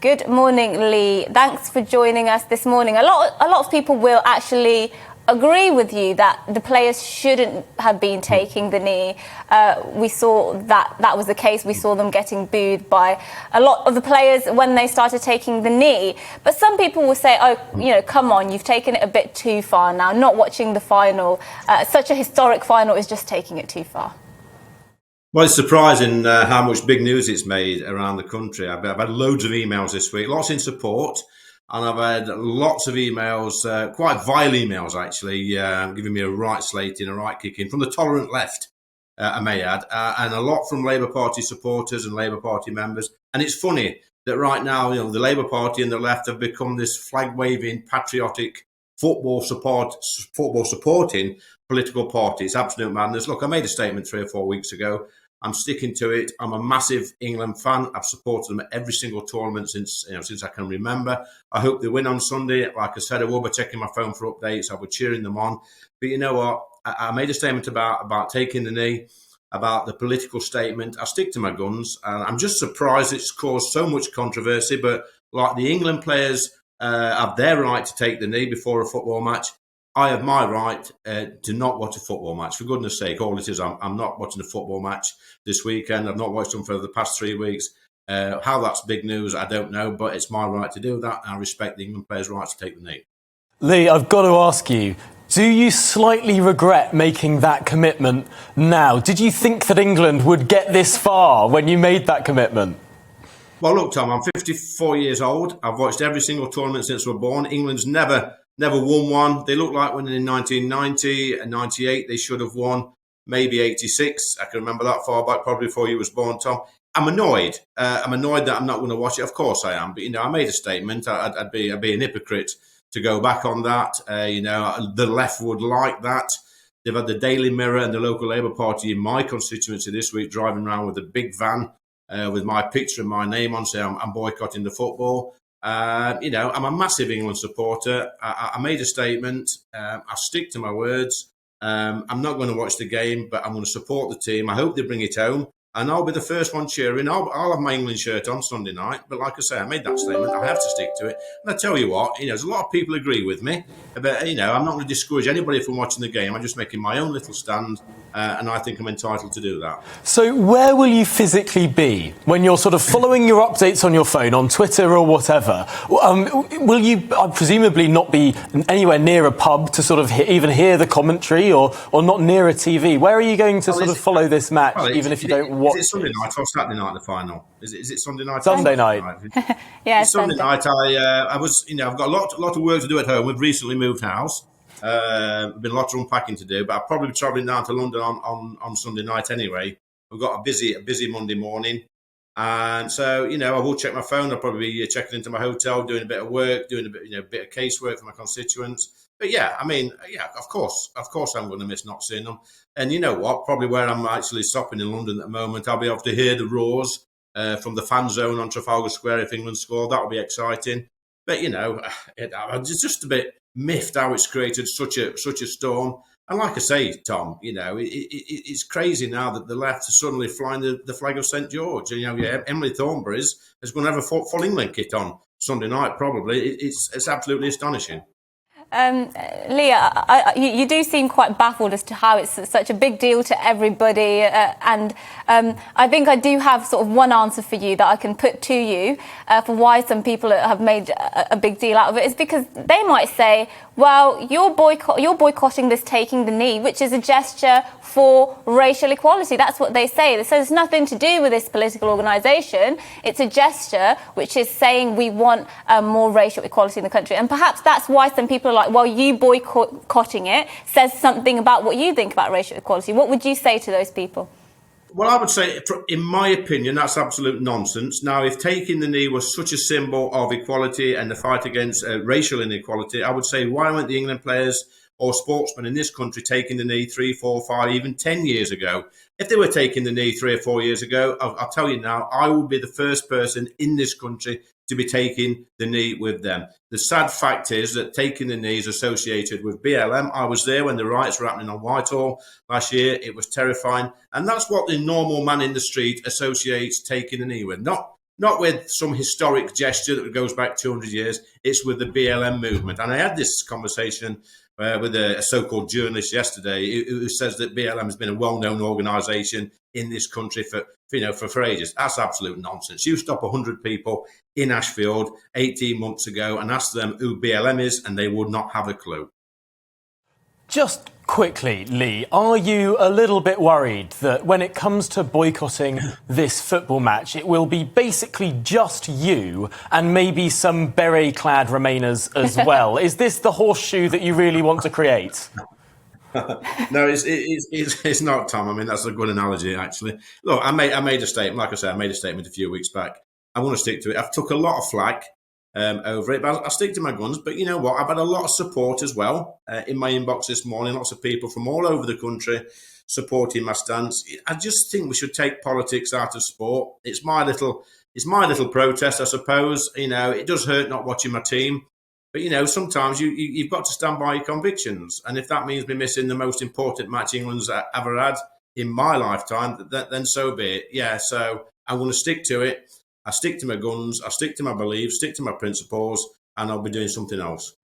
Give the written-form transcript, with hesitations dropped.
Good morning, Lee. Thanks for joining us this morning. A lot of people will actually agree with you that the players shouldn't have been taking the knee. We saw that was the case. We saw them getting booed by a lot of the players when they started taking the knee. But some people will say, oh, come on, you've taken it a bit too far now. Not watching the final, such a historic final, is just taking it too far. Well, it's surprising how much big news it's made around the country. I've had loads of emails this week, lots in support, and I've had lots of emails, quite vile emails actually, giving me a right slating, a right kicking from the tolerant left, I may add, and a lot from Labour Party supporters and Labour Party members. And it's funny that right now, the Labour Party and the left have become this flag-waving, patriotic, football supporting political party. It's absolute madness. Look, I made a statement 3 or 4 weeks ago. I'm sticking to it. I'm a massive England fan. I've supported them at every single tournament since I can remember. I hope they win on Sunday. Like I said, I will be checking my phone for updates. I'll be cheering them on. But you know what? I made a statement about taking the knee, about the political statement. I stick to my guns, and I'm just surprised it's caused so much controversy. But like the England players have their right to take the knee before a football match, I have my right to not watch a football match. For goodness sake, all it is, I'm not watching a football match this weekend. I've not watched them for the past 3 weeks. How that's big news, I don't know, but it's my right to do that. I respect the England players' right to take the knee. Lee, I've got to ask you, do you slightly regret making that commitment now? Did you think that England would get this far when you made that commitment? Well, look, Tom, I'm 54 years old. I've watched every single tournament since we're born. England's never won one. They look like winning in 1990 and 98. They should have won. Maybe 86. I can remember that far back, probably before you was born, Tom. I'm annoyed. I'm annoyed that I'm not going to watch it. Of course I am. But, I made a statement. I'd be an hypocrite to go back on that. The left would like that. They've had the Daily Mirror and the local Labour Party in my constituency this week driving around with a big van with my picture and my name on, saying I'm boycotting the football. I'm a massive England supporter. I made a statement. I stick to my words. I'm not going to watch the game, but I'm going to support the team. I hope they bring it home, and I'll be the first one cheering. I'll have my England shirt on Sunday night. But like I say, I made that statement. I have to stick to it. And I tell you what, there's a lot of people agree with me. But, I'm not going to discourage anybody from watching the game. I'm just making my own little stand, and I think I'm entitled to do that. So where will you physically be when you're sort of following your updates on your phone, on Twitter or whatever? Will you presumably not be anywhere near a pub to sort of even hear the commentary or not near a TV? Where are you going to sort of follow this match, even if you don't watch it? Is it Sunday night or Saturday night, the final? Is it Sunday night? Sunday night. Yeah, Sunday night. I've got a lot of work to do at home. We've recently moved house. Been a lot of unpacking to do, but I'll probably be travelling down to London on Sunday night anyway. We've got a busy Monday morning, and so I will check my phone. I'll probably be checking into my hotel, doing a bit of work, doing a bit of casework for my constituents. But of course I'm going to miss not seeing them. And you know what? Probably where I'm actually stopping in London at the moment, I'll be able to hear the roars from the fan zone on Trafalgar Square if England score. That'll be exciting. But it's just a bit miffed how it's created such a storm. And like I say, Tom, it's crazy now that the left is suddenly flying the flag of St George. Emily Thornberry's is going to have a full England kit on Sunday night, probably. It's absolutely astonishing. Leah, you do seem quite baffled as to how it's such a big deal to everybody, and I think I do have sort of one answer for you that I can put to you for why some people have made a big deal out of it. Is because they might say, well, you're boycotting this taking the knee, which is a gesture for racial equality. That's what they say. They say it's nothing to do with this political organisation. It's a gesture which is saying we want more racial equality in the country. And perhaps that's why some people are like, well, you boycotting it says something about what you think about racial equality. What would you say to those people? Well, I would say, in my opinion, that's absolute nonsense. Now, if taking the knee was such a symbol of equality and the fight against racial inequality, I would say, why weren't the England players or sportsmen in this country taking the knee 3, 4, 5, even 10 years ago? If they were taking the knee 3 or 4 years ago, I'll tell you now, I would be the first person in this country to be taking the knee with them. The sad fact is that taking the knee is associated with BLM. I was there when the riots were happening on Whitehall last year. It was terrifying. And that's what the normal man in the street associates taking the knee with. Not not with some historic gesture that goes back 200 years. It's with the BLM movement. And I had this conversation with a so-called journalist yesterday who says that BLM has been a well-known organisation in this country for ages. That's absolute nonsense. You stop 100 people in Ashfield 18 months ago and ask them who BLM is, and they would not have a clue. Just quickly, Lee, are you a little bit worried that when it comes to boycotting this football match, it will be basically just you and maybe some beret-clad Remainers as well? Is this the horseshoe that you really want to create? No, it's not, Tom. I mean, that's a good analogy, actually. Look, I made a statement. Like I said, I made a statement a few weeks back. I want to stick to it. I've took a lot of flack over it, but I'll stick to my guns. But you know what? I've had a lot of support as well in my inbox this morning. Lots of people from all over the country supporting my stance. I just think we should take politics out of sport. It's my little protest, I suppose. You know, it does hurt not watching my team, but you know, sometimes you've got to stand by your convictions. And if that means me missing the most important match England's ever had in my lifetime, then so be it. Yeah, so I'm going to stick to it. I stick to my guns, I stick to my beliefs, stick to my principles, and I'll be doing something else.